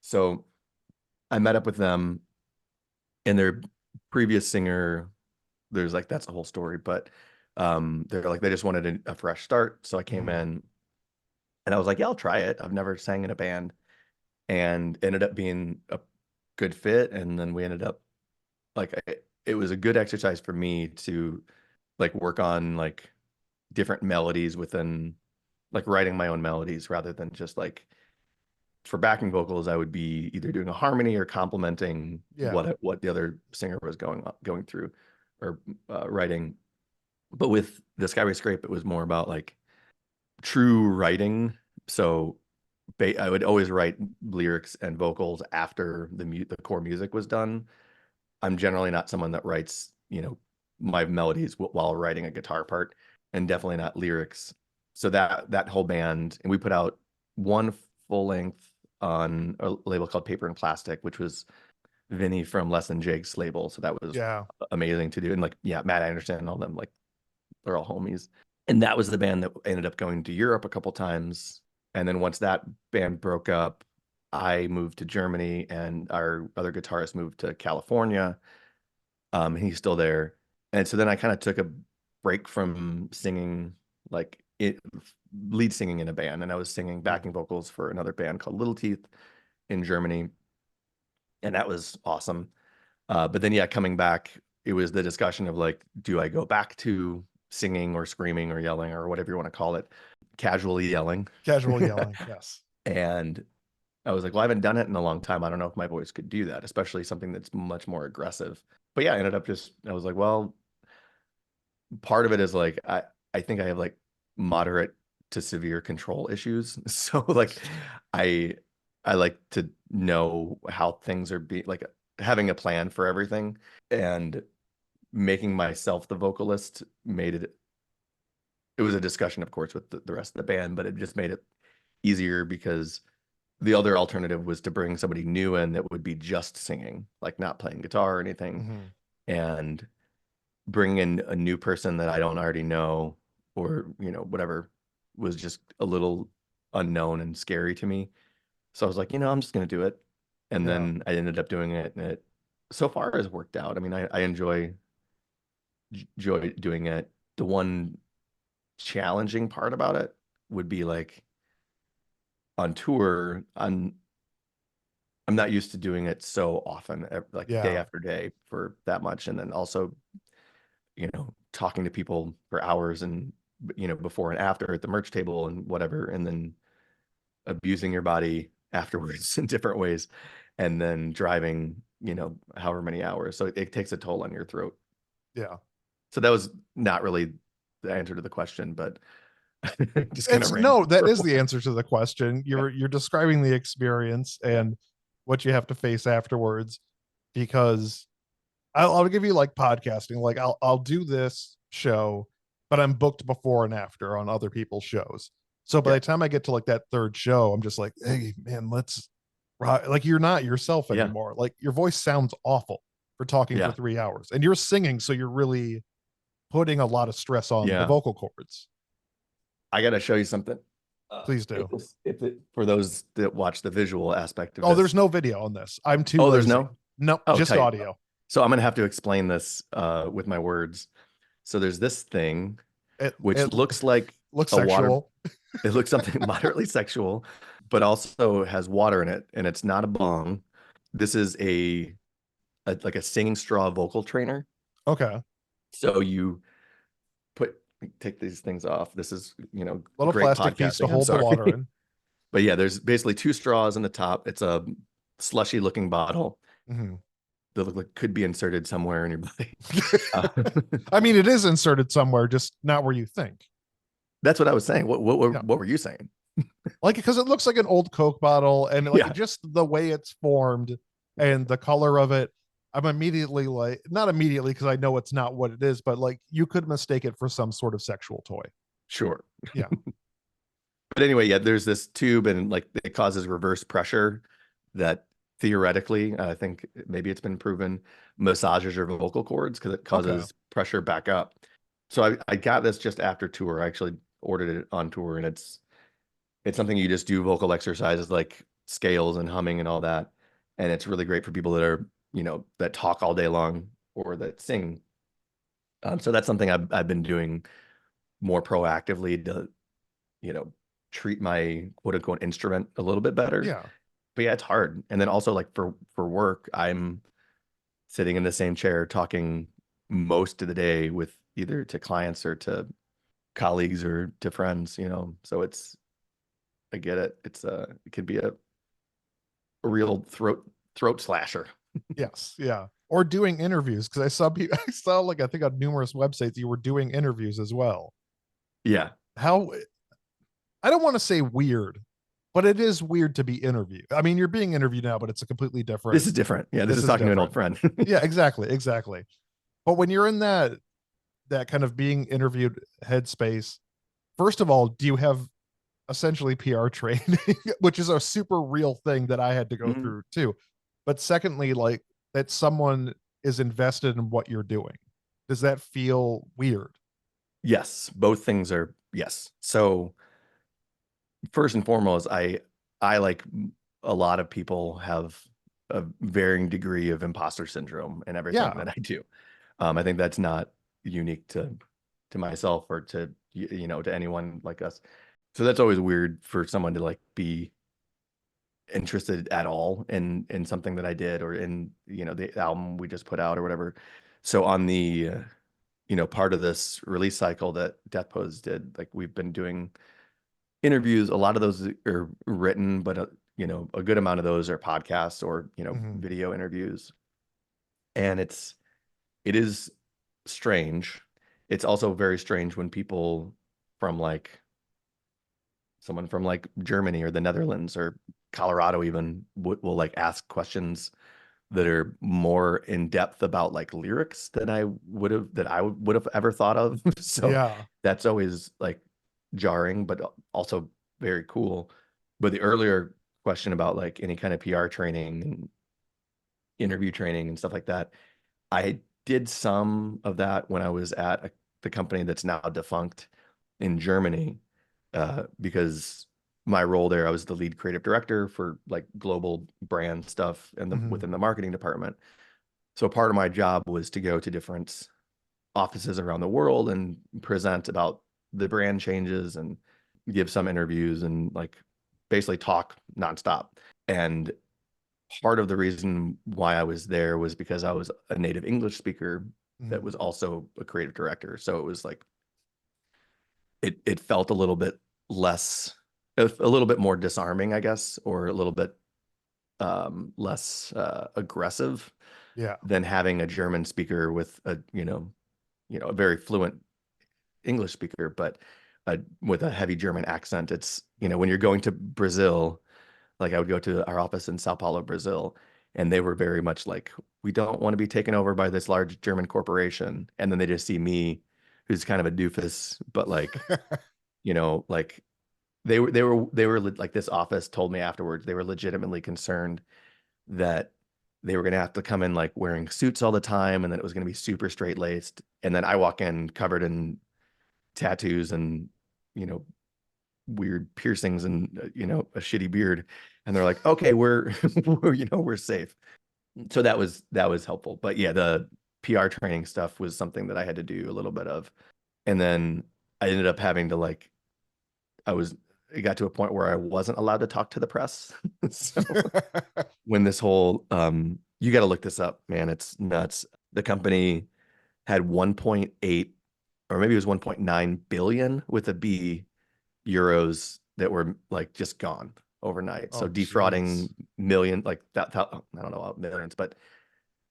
So I met up with them, and their previous singer, there's like, that's the whole story, but they're like, they just wanted a fresh start. So I came in and I was like, yeah, I'll try it. I've never sang in a band, and ended up being a good fit. And then we ended up like, it was a good exercise for me to like work on like different melodies within, like writing my own melodies rather than just like, for backing vocals, I would be either doing a harmony or complementing what the other singer was going through or writing. But with the Skyway Scrape, it was more about like true writing. So I would always write lyrics and vocals after the core music was done. I'm generally not someone that writes, my melodies while writing a guitar part, and definitely not lyrics. So that whole band, and we put out one full length on a label called Paper and Plastic, which was Vinny from Less Than Jake's label. So that was amazing to do. And like, Matt Anderson and all them, like they're all homies. And that was the band that ended up going to Europe a couple times. And then once that band broke up, I moved to Germany, and our other guitarist moved to California. He's still there. And so then I kind of took a break from singing, like lead singing in a band, and I was singing backing vocals for another band called Little Teeth in Germany, and that was awesome. But then coming back, it was the discussion of like, do I go back to singing or screaming or yelling or whatever you want to call it, casual yelling, yes. And I was like, well, I haven't done it in a long time. I don't know if my voice could do that, especially something that's much more aggressive. But I ended up I was like, well, part of it is like, I think I have like moderate to severe control issues. So like, I like to know how things are being, like having a plan for everything, and making myself the vocalist it was a discussion, of course, with the rest of the band, but it just made it easier because the other alternative was to bring somebody new in that would be just singing, like not playing guitar or anything. And bring in a new person that I don't already know, or, whatever, was just a little unknown and scary to me. So I was like, I'm just going to do it. And then I ended up doing it, and it so far has worked out. I mean, I enjoy doing it. The one challenging part about it would be like on tour, I'm not used to doing it so often, like day after day for that much. And then also, talking to people for hours, and, before and after at the merch table and whatever, and then abusing your body afterwards in different ways, and then driving, however many hours. So it takes a toll on your throat. Yeah. So that was not really the answer to the question, but just that is the answer to the question. You're describing the experience and what you have to face afterwards, because I'll give you like podcasting. Like I'll do this show, but I'm booked before and after on other people's shows. So by the time I get to like that third show, I'm just like, hey man, like you're not yourself anymore. Like your voice sounds awful for talking for 3 hours, and you're singing, so you're really putting a lot of stress on the vocal cords. I got to show you something. Please do. For those that watch the visual aspect of this. There's no video on this. I'm too lazy. There's no? No, just tight. Audio. So I'm going to have to explain this with my words. So there's this thing, which looks like sexual. It looks something moderately sexual, but also has water in it, and it's not a bong. This is like a singing straw vocal trainer. Okay. So you take these things off. This is, little great plastic piece to hold the water in. But there's basically 2 straws in the top. It's a slushy looking bottle. That look like could be inserted somewhere in your body. I mean, it is inserted somewhere, just not where you think. That's what I was saying. What were you saying? Like, because it looks like an old Coke bottle, and like just the way it's formed and the color of it, I'm immediately like, not immediately because I know it's not what it is, but like you could mistake it for some sort of sexual toy. Sure. Yeah. But anyway, yeah, there's this tube and like it causes reverse pressure that theoretically, I think maybe it's been proven, massages your vocal cords because it Okay. causes pressure back up. So I got this just after tour. I actually ordered it on tour, and it's something you just do vocal exercises like scales and humming and all that. And it's really great for people that are, that talk all day long or that sing. So that's something I've been doing more proactively to, you know, treat my quote unquote instrument a little bit better. Yeah. But yeah, it's hard. And then also like for work, I'm sitting in the same chair talking most of the day with either to clients or to colleagues or to friends, So I get it. It can be a real throat slasher. Yes. Yeah. Or doing interviews because I saw people, I saw like, I think on numerous websites, you were doing interviews as well. Yeah. How, I don't want to say weird, but it is weird to be interviewed. I mean, you're being interviewed now, but it's a completely different, This is different. Yeah, this this is is talking to an old different. friend. Yeah, exactly. Exactly. But when you're in that kind of being interviewed headspace, first of all, do you have essentially PR training, which is a super real thing that I had to go Mhm. through too. But secondly, like that someone is invested in what you're doing. Does that feel weird? Yes, both things are yes. So first and foremost, I like a lot of people have a varying degree of imposter syndrome in everything Yeah. that I do. I think that's not unique to myself or to to anyone like us. So that's always weird for someone to like be interested at all in something that I did or in the album we just put out or whatever. So on the part of this release cycle that Death Pose did, like we've been doing interviews. A lot of those are written, but a good amount of those are podcasts or Mhm. video interviews. And it is strange. It's also very strange when people from like someone from like Germany or the Netherlands or Colorado even will like ask questions that are more in depth about like lyrics than I would have ever thought of. So Yeah. that's always like jarring, but also very cool. But the earlier question about like any kind of PR training and interview training and stuff like that, I did some of that when I was at the company that's now defunct in Germany, because my role there, I was the lead creative director for like global brand stuff and Mhm. within the marketing department. So part of my job was to go to different offices around the world and present about the brand changes and give some interviews and like basically talk nonstop. And part of the reason why I was there was because I was a native English speaker that Mhm. was also a creative director. So it was like it felt a little bit less, a little bit more disarming, I guess, or a little bit less aggressive Yeah. than having a German speaker with a a very fluent English speaker, but with a heavy German accent. It's when you're going to Brazil, like I would go to our office in Sao Paulo, Brazil, and they were very much like, we don't want to be taken over by this large German corporation. And then they just see me, who's kind of a doofus, but like, like they were like this office told me afterwards, they were legitimately concerned that they were going to have to come in like wearing suits all the time and then it was going to be super straight laced. And then I walk in covered in tattoos and, you know, weird piercings and, a shitty beard. And they're like, okay, we're safe. So that was helpful. But yeah, the PR training stuff was something that I had to do a little bit of. And then I ended up having to like, I was, it got to a point where I wasn't allowed to talk to the press. So when this whole you got to look this up, man, it's nuts. The company had 1.8 or maybe it was 1.9 billion with a B euros that were like just gone overnight. So Oh, jeez. defrauding million like that I don't know about millions, but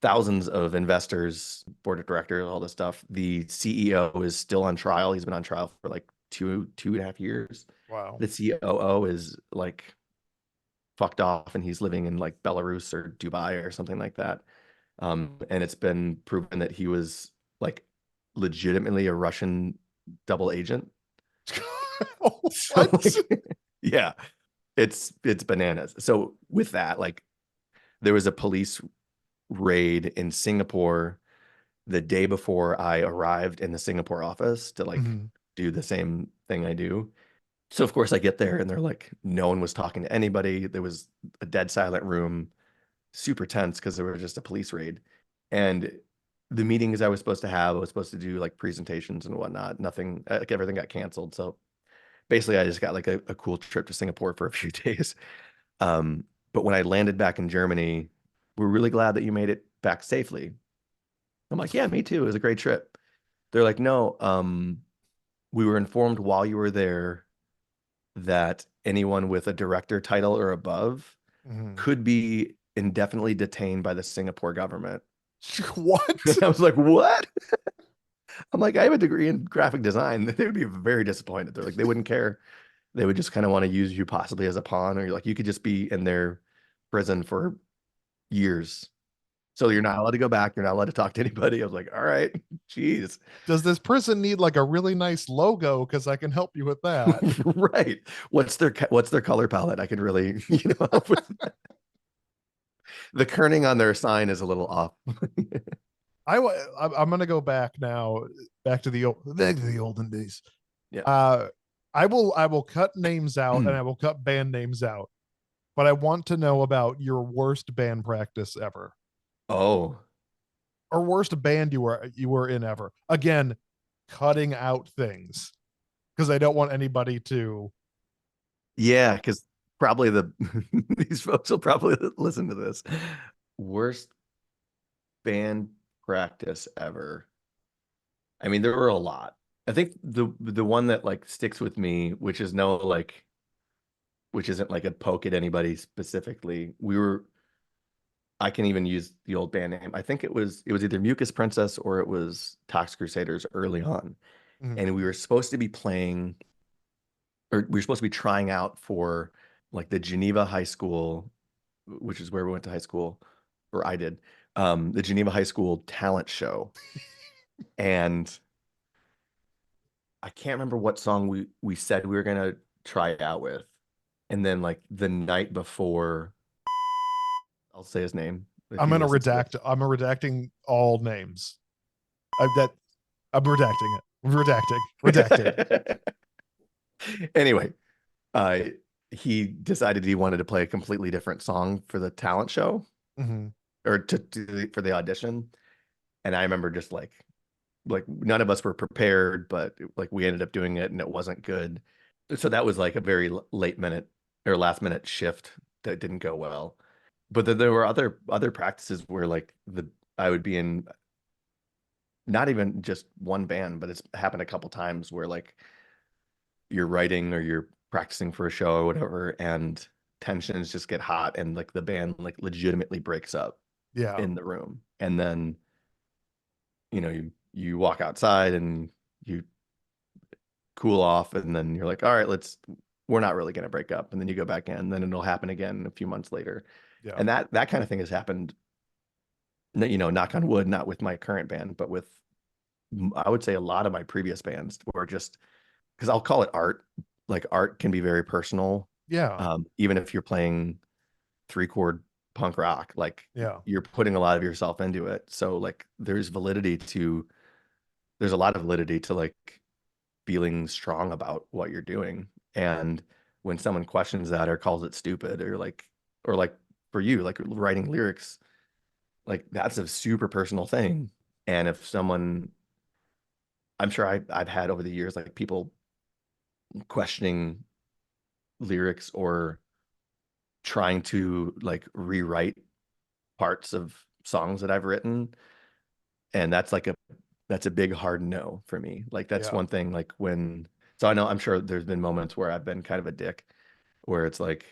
thousands of investors, board of directors, all this stuff. The CEO is still on trial. He's been on trial for like two and a half years. Wow. The COO is like fucked off and he's living in like Belarus or Dubai or something like that. And it's been proven that he was like legitimately a Russian double agent. So What? like, yeah, it's bananas. So with that, like there was a police raid in Singapore the day before I arrived in the Singapore office to like Mhm. do the same thing I do. So of course I get there and they're like, no one was talking to anybody. There was a dead silent room, super tense because there was just a police raid. And the meetings I was supposed to have, I was supposed to do like presentations and whatnot. Nothing, like everything got canceled. So basically I just got like a cool trip to Singapore for a few days. Um, but when I landed back in Germany, we're really glad that you made it back safely. I'm like, yeah, me too. It was a great trip. They're like, no, we were informed while you were there that anyone with a director title or above Mhm. could be indefinitely detained by the Singapore government. What? I was like, what? I'm like, I have a degree in graphic design. They would be very disappointed. They're like, they wouldn't care. They would just kind of want to use you possibly as a pawn, or like you could just be in their prison for years. So you're not allowed to go back. You're not allowed to talk to anybody. I was like, all right, jeez. Does this prison need like a really nice logo? Because I can help you with that. Right. What's their color palette? I can really, help with that. The kerning on their sign is a little off. I'm gonna go back now, back to the olden days. Yeah. Uh, I will cut names out and I will cut band names out, but I want to know about your worst band practice ever, Oh, or worst band you were in ever. Again, cutting out things because I don't want anybody to. yeah, because probably these folks will probably listen to this. Worst band practice ever. I mean, there were a lot. I think the one that like sticks with me, which isn't like a poke at anybody specifically. I can even use the old band name. I think it was either Mucus Princess or it was Tox Crusaders early on. Mhm. And we were supposed to be playing, or we were supposed to be trying out for like the Geneva High School, which is where we went to high school, or I did, the Geneva High School talent show. And I can't remember what song we said we were gonna try it out with. And then like the night before, I'll say his name if I'm he gonna listens to redact. I'm redacting all names. That I'm redacting it. Redacting. Redacted. this. Anyway, uh, he decided he wanted to play a completely different song for the talent show Mhm. or for the audition. And I remember just like none of us were prepared, but like we ended up doing it and it wasn't good. So that was like a very late minute or last minute shift that didn't go well. But then there were other practices where like the I would be in not even just one band, but it's happened a couple times where like you're writing or you're practicing for a show or whatever, and tensions just get hot and like the band like legitimately breaks up Yeah. in the room. And then, you walk outside and you cool off and then you're like, all right, we're not really going to break up. And then you go back in, and then it'll happen again a few months later. Yeah. And that kind of thing has happened, knock on wood, not with my current band, but with I would say a lot of my previous bands were just because I'll call it art. Like art can be very personal. Yeah. Even if you're playing 3-chord punk rock, like Yeah. you're putting a lot of yourself into it. So like there's a lot of validity to like feeling strong about what you're doing. And when someone questions that or calls it stupid or like for you, like writing lyrics, like that's a super personal thing. And if someone, I'm sure I've had over the years, like people questioning lyrics or trying to like rewrite parts of songs that I've written. And that's a big hard no for me. Like that's Yeah. one thing, like so I'm sure there's been moments where I've been kind of a dick where it's like,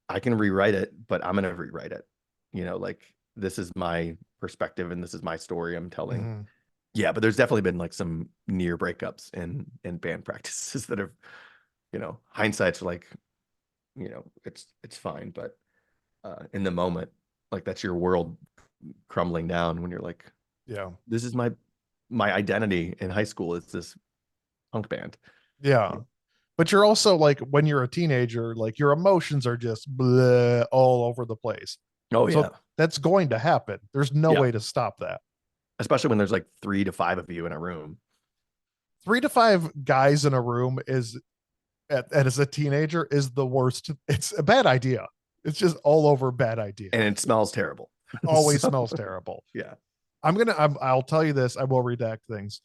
I can rewrite it, but I'm going to rewrite it. Like this is my perspective and this is my story I'm telling. Mhm. Yeah, but there's definitely been like some near breakups in band practices that have, hindsight's like, it's fine, but in the moment, like that's your world crumbling down when you're like, Yeah. this is my identity in high school. It's this punk band. Yeah. But you're also like, when you're a teenager, like your emotions are just bleh, all over the place. Oh yeah. So that's going to happen. There's no Yeah. way to stop that. Especially when there's like 3 to 5 of you in a room. 3 to 5 guys in a room is as a teenager is the worst. It's a bad idea. It's just all over bad idea. And it smells terrible. Always smells terrible. Yeah. I'll tell you this. I will redact things.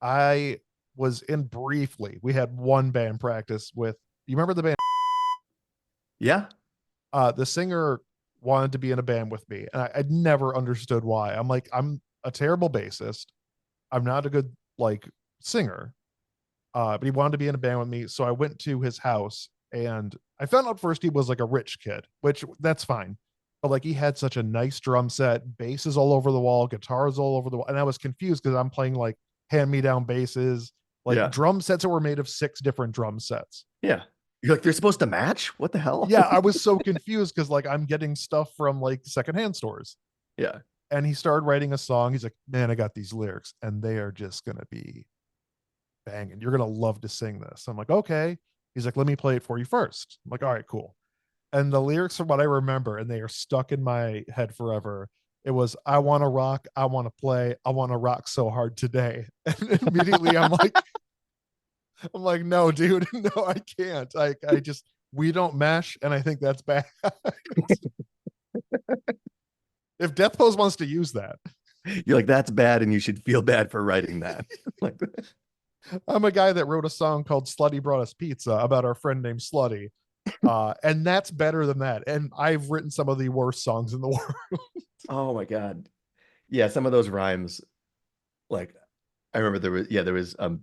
I was in briefly. We had one band practice with, you remember the band? Yeah. The singer wanted to be in a band with me, and I'd never understood why. I'm like, I'm a terrible bassist. I'm not a good like singer. But he wanted to be in a band with me. So I went to his house and I found out first he was like a rich kid, which that's fine. But like he had such a nice drum set, basses all over the wall, guitars all over the wall. And I was confused because I'm playing like hand-me-down basses, like drum sets that were made of 6 different drum sets. Yeah. You're like, they're supposed to match? What the hell? Yeah, I was so confused because like I'm getting stuff from like secondhand stores. Yeah. And he started writing a song. He's like, man, I got these lyrics and they are just gonna be banging. You're gonna love to sing this. I'm like, okay. He's like, let me play it for you first. I'm like, all right, cool. And the lyrics are what I remember, and they are stuck in my head forever. It was, I want to rock, I want to play, I want to rock so hard today. And immediately I'm like, no, dude, no, I can't. I just, we don't mesh, and I think that's bad. If Death Pose wants to use that, you're like, that's bad, and you should feel bad for writing that. Like, I'm a guy that wrote a song called Slutty Brought Us Pizza about our friend named Slutty. And that's better than that. And I've written some of the worst songs in the world. oh my God. Yeah, some of those rhymes, like I remember there was a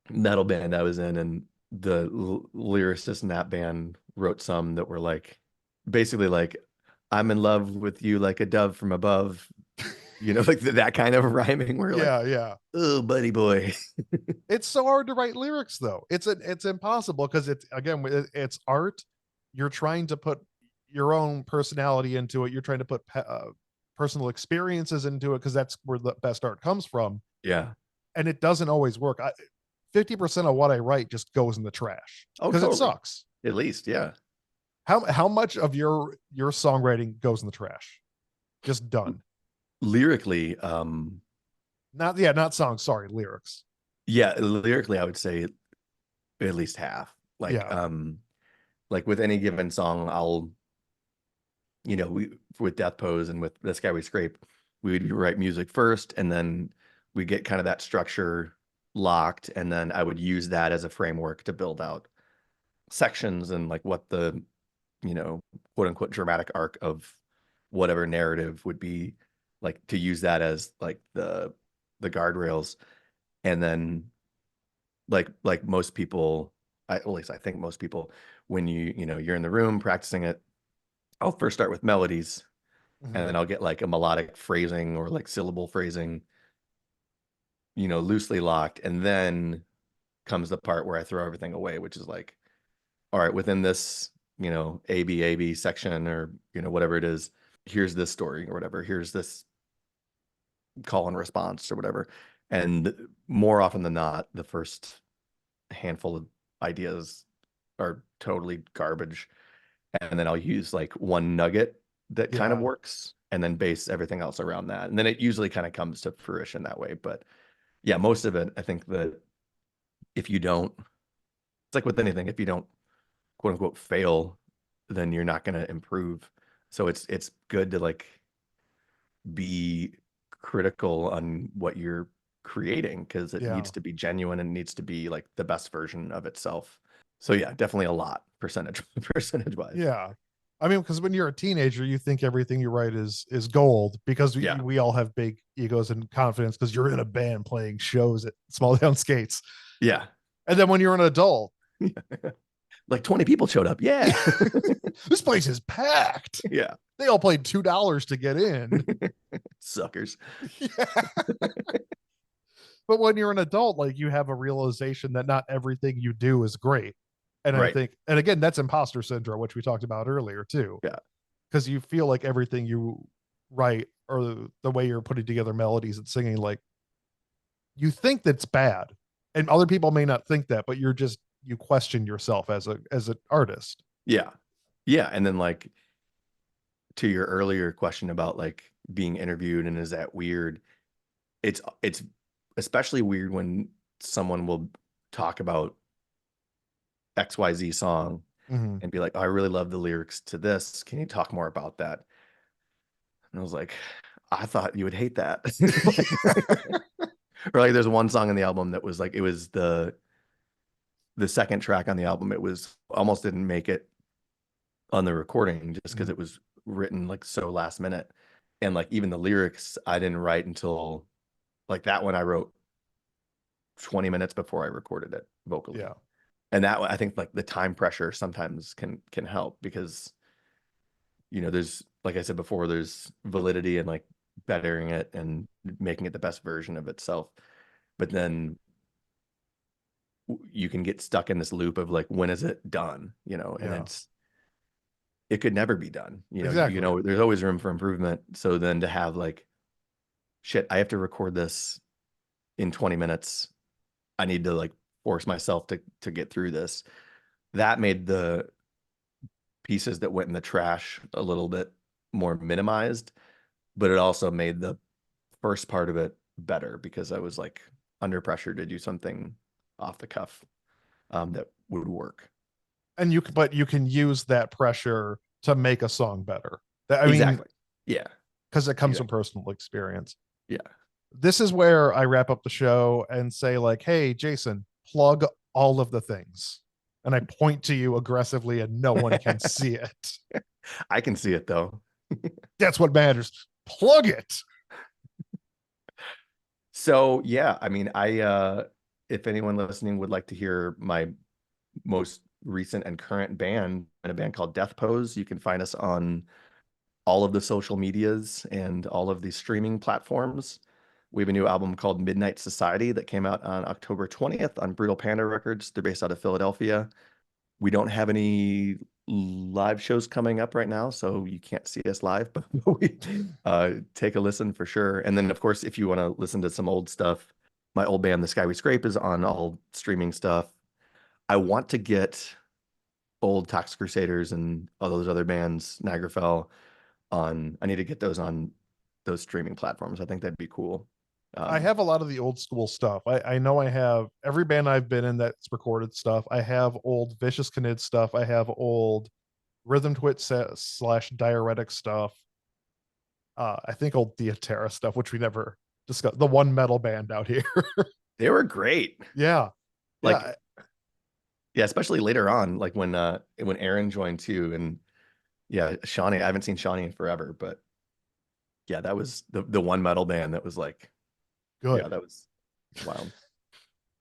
metal band I was in, and the lyricist in that band wrote some that were like basically like, I'm in love with you like a dove from above. You know, like that kind of rhyming where Yeah. Oh, buddy boy. It's so hard to write lyrics though. It's impossible because it's art. You're trying to put your own personality into it. You're trying to put personal experiences into it because that's where the best art comes from. Yeah. And it doesn't always work. 50% of what I write just goes in the trash because totally. It sucks. At least, yeah. How much of your songwriting goes in the trash? Just done. Lyrically, not songs, sorry, lyrics. Yeah, lyrically I would say at least half. Like like with any given song, I'll we with Death Pose and with This Guy We Scrape, we would write music first, and then we get kind of that structure locked, and then I would use that as a framework to build out sections and like what the quote unquote dramatic arc of whatever narrative would be, like to use that as like the guardrails. And then like most people, at least I think most people, when you're in the room practicing it, I'll first start with melodies, and then I'll get like a melodic phrasing or like syllable phrasing loosely locked, and then comes the part where I throw everything away, which is like, all right, within this AB section, or whatever it is, here's this story or whatever, here's this call and response or whatever. And more often than not, the first handful of ideas are totally garbage, and then I'll use like one nugget that kind of works, and then base everything else around that, and then it usually kind of comes to fruition that way. But yeah, most of it, I think that if you don't, it's like with anything, if you don't quote unquote fail, then you're not going to improve. So it's good to like be critical on what you're creating, because it needs to be genuine and needs to be like the best version of itself. So yeah, definitely a lot percentage wise. Yeah. I mean, because when you're a teenager, you think everything you write is gold, because we all have big egos and confidence because you're in a band playing shows at Small Town Skates. Yeah. And then when you're an adult, like 20 people showed up. Yeah. This place is packed. Yeah. They all paid $2 to get in. Suckers. Yeah. But when you're an adult, like you have a realization that not everything you do is great. And I think, and again, that's imposter syndrome, which we talked about earlier too. Yeah. Because you feel like everything you write or the way you're putting together melodies and singing, like you think that's bad, and other people may not think that, but you question yourself as an artist. Yeah. Yeah. And then like to your earlier question about like being interviewed and is that weird? It's especially weird when someone will talk about XYZ song Mm-hmm. and be like, oh, I really love the lyrics to this. Can you talk more about that? And I was like, I thought you would hate that. Or like there's one song in the album that was like it was the second track on the album. It was almost didn't make it on the recording just because Mm-hmm. it was written like so last minute. And like even the lyrics I didn't write until like that one I wrote 20 minutes before I recorded it vocally. Yeah. And that I think like the time pressure sometimes can help because there's like I said before, there's validity in like bettering it and making it the best version of itself. But then you can get stuck in this loop of like when is it done, and Yeah. it could never be done. Exactly. There's always room for improvement. So then to have like shit, I have to record this in 20 minutes. I need to like force myself to get through this. That made the pieces that went in the trash a little bit more minimized, but it also made the first part of it better because I was like under pressure to do something off the cuff that would work. And but you can use that pressure to make a song better. I mean, Exactly. Yeah. because it comes from Exactly. personal experience. Yeah. This is where I wrap up the show and say, like, hey, Jason, plug all of the things. And I point to you aggressively and no one can see it. I can see it though. That's what matters. Plug it. So yeah, I mean, if anyone listening would like to hear my most recent and current band and a band called Death Pose, you can find us on all of the social medias and all of the streaming platforms. We have a new album called Midnight Society that came out on October 20th on Brutal Panda Records. They're based out of Philadelphia. We don't have any live shows coming up right now, so you can't see us live, but we take a listen for sure. And then, of course, if you want to listen to some old stuff, my old band, The Sky We Scrape, is on all streaming stuff. I want to get old Toxic Crusaders and all those other bands, Niagara Fell, on. I need to get those on those streaming platforms. I think that'd be cool. I have a lot of the old school stuff. I know I have every band I've been in that's recorded stuff. I have old Vicious Knid stuff. I have old Rhythm Twit slash Diuretic stuff. I think old Diatera stuff, which we never discussed. The one metal band out here. They were great. Yeah. Like, Yeah. yeah, especially later on, like when Aaron joined too, and yeah, Shawnee. I haven't seen Shawnee in forever, but yeah, that was the one metal band that was like, yeah, Good. that was wild.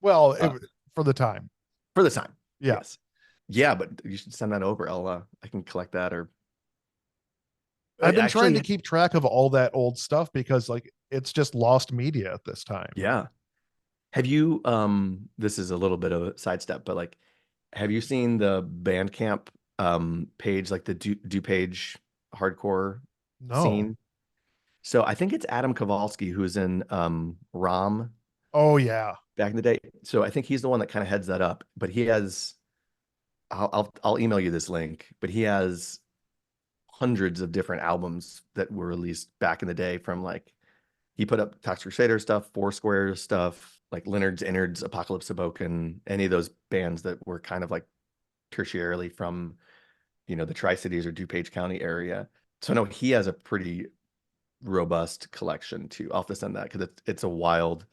Well, Uh, for the time. for the time, Yeah. yes, yeah, but you should send that over. I can collect that or I've been trying to actually, keep track of all that old stuff because like it's just lost media at this time. yeah. Have you this is a little bit of a sidestep, but like have you seen the Bandcamp page, like the DuPage hardcore No. scene? So I think it's Adam Kowalski who's in ROM Oh yeah. back in the day. So I think he's the one that kind of heads that up. But he has I'll email you this link, but he has hundreds of different albums that were released back in the day from like he put up Toxic Crusader stuff, Foursquare stuff, like Leonard's Innards, Apocalypse Aboken, any of those bands that were kind of like tertiarily from, the Tri-Cities or DuPage County area. So no, he has a pretty robust collection too. I'll have to send that because it's a wild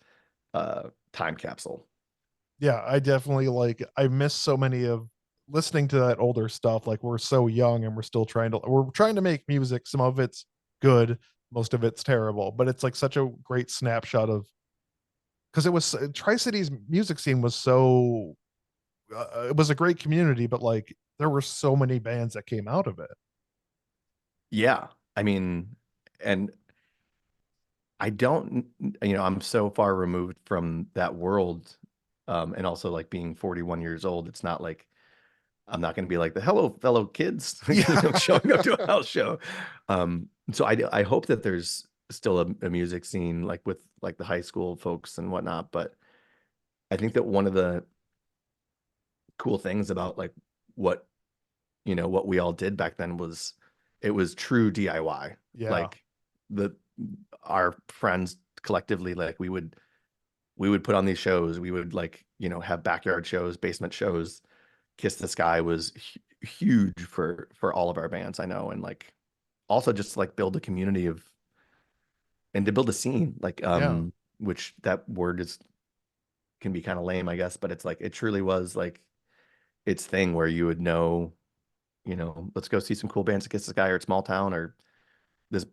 time capsule. Yeah, I definitely like I miss so many of listening to that older stuff. Like we're so young and we're trying to make music. Some of it's good, most of it's terrible, but it's like such a great snapshot of because it was Tri-Cities music scene was so it was a great community, but like there were so many bands that came out of it. Yeah. I mean, and I don't, I'm so far removed from that world. And also like being 41 years old, it's not like I'm not going to be like the hello fellow kids, Yeah. showing up to a house show. So I hope that there's still a music scene, like with like the high school folks and whatnot. But I think that one of the cool things about like what, what we all did back then was it was true DIY. Yeah. Like our friends collectively, like we would put on these shows. We would like, have backyard shows, basement shows. Kiss the Sky was huge for all of our bands, I know. And like also just like build a community and to build a scene, like which that word can be kind of lame, I guess, but it's like it truly was like its thing where you would know, let's go see some cool bands at Kiss the Sky or Small Town or this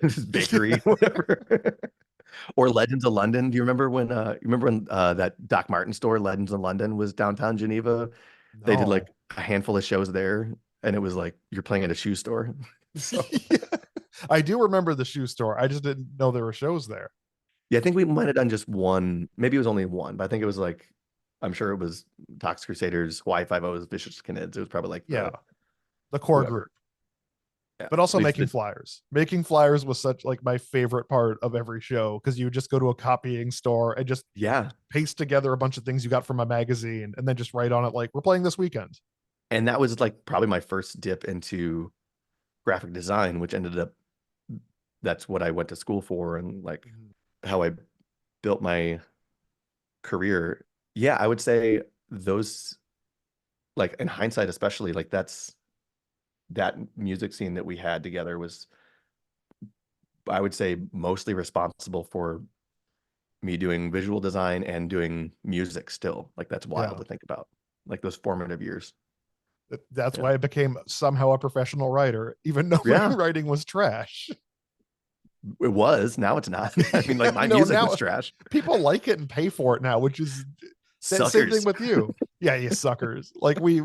this bakery, whatever. Or Legends of London. Do you remember when that Doc Martin store, Legends of London, was downtown Geneva? No. They did like a handful of shows there, and it was like you're playing at a shoe store. So yeah. I do remember the shoe store. I just didn't know there were shows there. Yeah, I think we might have done just one. Maybe it was only one, but I think it was like, I'm sure it was Tox Crusaders, Hawaii Five-O's, Vicious Kids. It was probably like the core group. Yeah, but also making flyers. Making flyers was such like my favorite part of every show because you would just go to a copying store and just paste together a bunch of things you got from a magazine and then just write on it like, we're playing this weekend. And that was like probably my first dip into graphic design, which ended up, that's what I went to school for and like how I built my career. Yeah, I would say those, like in hindsight especially, like that music scene that we had together was, I would say, mostly responsible for me doing visual design and doing music still. Like that's wild to think about, like those formative years. That's why I became somehow a professional writer, even though my writing was trash. It was. Now it's not. I mean, like my music was trash. People like it and pay for it now, which is the same thing with you. Yeah, you suckers. Like we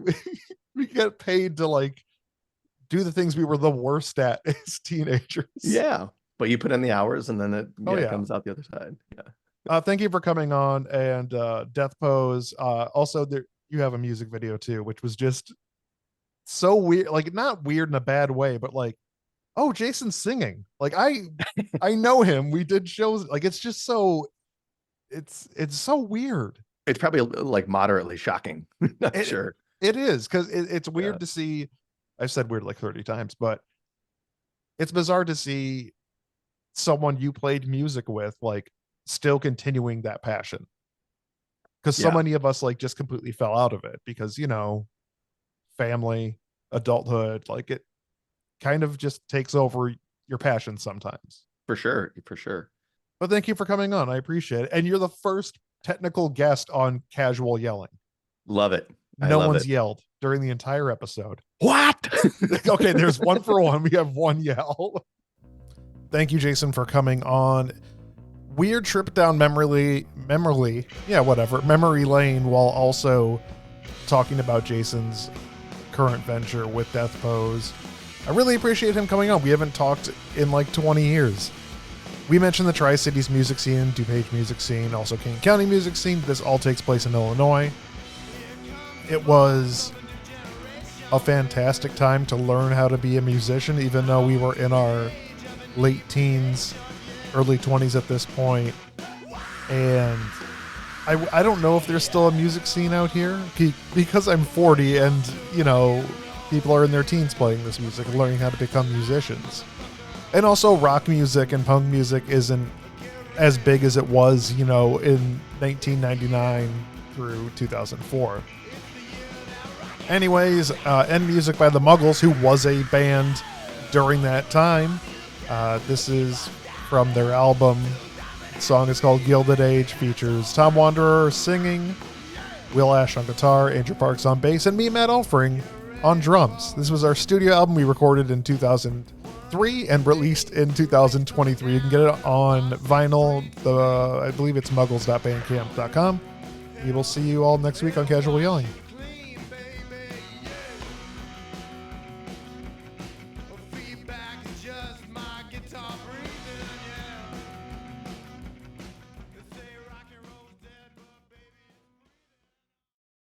get paid to like do the things we were the worst at as teenagers. Yeah, but you put in the hours and then it comes out the other side. Yeah. Thank you for coming on. And Death Pose. Also, you have a music video too, which was just so weird. Like not weird in a bad way, but like, oh, Jason's singing. Like I know him. We did shows. Like it's just so it's so weird. It's probably like moderately shocking. Sure. It is because it's weird to see. I've said weird like 30 times, but it's bizarre to see someone you played music with like still continuing that passion. Because so many of us like just completely fell out of it because, family, adulthood, like it kind of just takes over your passion sometimes. For sure. For sure. But thank you for coming on. I appreciate it. And you're the first technical guest on Casual Yelling. Love it. No one's yelled during the entire episode. What? Okay, there's one for one. We have one yell. Thank you, Jason, for coming on. Weird trip down memory lane while also talking about Jason's current venture with Death Pose. I really appreciate him coming on. We haven't talked in like 20 years. We mentioned the Tri-Cities music scene, DuPage music scene, also King County music scene. This all takes place in Illinois. It was a fantastic time to learn how to be a musician, even though we were in our late teens, early 20s at this point. And I don't know if there's still a music scene out here because I'm 40 and, people are in their teens playing this music and learning how to become musicians. And also rock music and punk music isn't as big as it was, in 1999 through 2004. Anyways, End Music by the Muggles, who was a band during that time. This is from their album. The song is called Gilded Age, features Tom Wanderer singing, Will Ash on guitar, Andrew Parks on bass, and me, Matt Elfring, on drums. This was our studio album we recorded in 2003 and released in 2023. You can get it on vinyl. I believe it's muggles.bandcamp.com. We will see you all next week on Casual Yelling. Feedback is just my guitar.